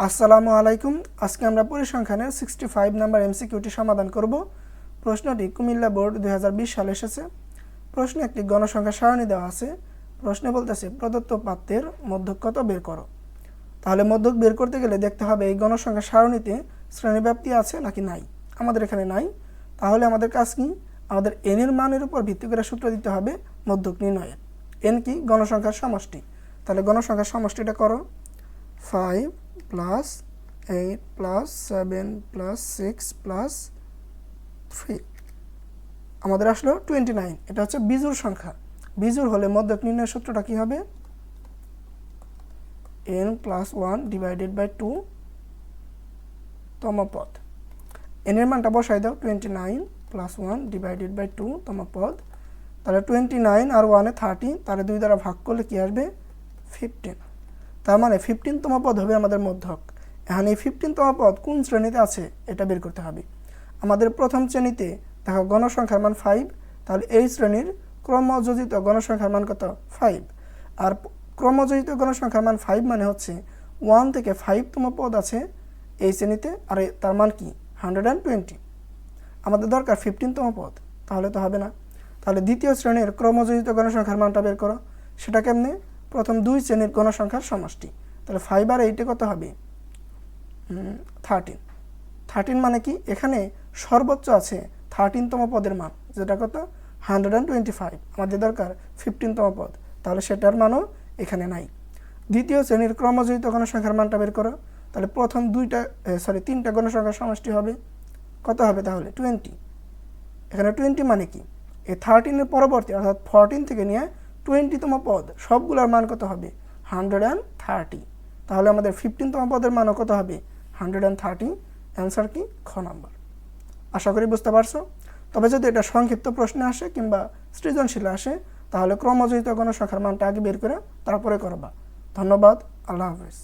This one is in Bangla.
আসসালামু আলাইকুম। আজকে আমরা পরিসংখ্যানের 65 নাম্বার এমসিকিউটি সমাধান করব। প্রশ্নটি কুমিল্লা বোর্ড 2020 সালে এসেছে। প্রশ্নে একটি গণসংখ্যা সারণী দেওয়া আছে। প্রশ্নে বলতেছে প্রদত্ত পাত্রের মধ্যক কত বের করো। তাহলে মধ্যক বের করতে গেলে দেখতে হবে এই গণসংখ্যা সারণীতে শ্রেণীব্যাপ্তি আছে নাকি নাই। আমাদের এখানে নাই। তাহলে আমাদের কাজ কি? আমাদের এন এর মানের উপর ভিত্তি করে সূত্র দিতে হবে মধ্যক নির্ণয়ের। এন কি? গণসংখ্যার সমষ্টি। তাহলে গণসংখ্যার সমষ্টিটা করো। 5 প্লাস 8 প্লাস 7 প্লাস 6 প্লাস 3 আমাদের আসলো 29। এটা হচ্ছে বিজোড় সংখ্যা। বিজোড় হলে মধ্যক নির্ণয়ের সূত্রটা কি হবে? n প্লাস 1 ডিভাইডেড বাই 2 তম পদ। n এর মানটা বসাই দাও। 29 প্লাস 1 ডিভাইডেড বাই 2 তম পদ। তাহলে 29 আর 1 এ 30, তাহলে 2 দ্বারা ভাগ করলে কি আসবে? 15। তার মানে 15তম পদ হবে আমাদের মধ্যক। এখন এই 15তম পদ কোন শ্রেণীতে আছে এটা বের করতে হবে। আমাদের প্রথম শ্রেণীতে দেখো গণসংখ্যার মান 5, তাহলে এই শ্রেণীর ক্রমযোজিত গণসংখ্যার মান কত? 5। আর ক্রমযোজিত গণসংখ্যার মান 5 মানে হচ্ছে 1 থেকে 5তম পদ আছে এই শ্রেণীতে, আর তার মান কি? 120। আমাদের দরকার 15তম পদ, তাহলে তো হবে না। তাহলে দ্বিতীয় শ্রেণীর ক্রমযোজিত গণসংখ্যার মানটা বের করো। সেটা কেমনে? প্রথম দুই শ্রেণীর গণসংখ্যার সমষ্টি। তাহলে 5 আর 8 কত হবে? 13। 13 মানে কি? এখানে সর্বোচ্চ আছে 13তম পদের মান, যেটা কত? 125। আমাদের দরকার 15তম পদ, তাহলে সেটার মানও এখানে নাই। দ্বিতীয় শ্রেণীর ক্রমযোজিত গণসংখ্যার মানটা বের করো। তাহলে প্রথম তিনটা গণসংখ্যার সমষ্টি হবে। কত হবে তাহলে? 20। এখানে 20 মানে কি? এই 13-এর পরবর্তী অর্থাৎ 14 থেকে নিয়ে 20তম পদ সবগুলোর মান কত হবে? 130। তাহলে আমাদের 15তম পদের মানও কত হবে? 130। অ্যান্সার কি? খ নাম্বার। আশা করি বুঝতে পারছো। তবে যদি এটা সংক্ষিপ্ত প্রশ্নে আসে কিংবা সৃজনশীলে আসে, তাহলে ক্রমযোজিত গণসংখ্যার মানটা আগে বের করে তারপরে করবা। ধন্যবাদ। আল্লাহ হাফেজ।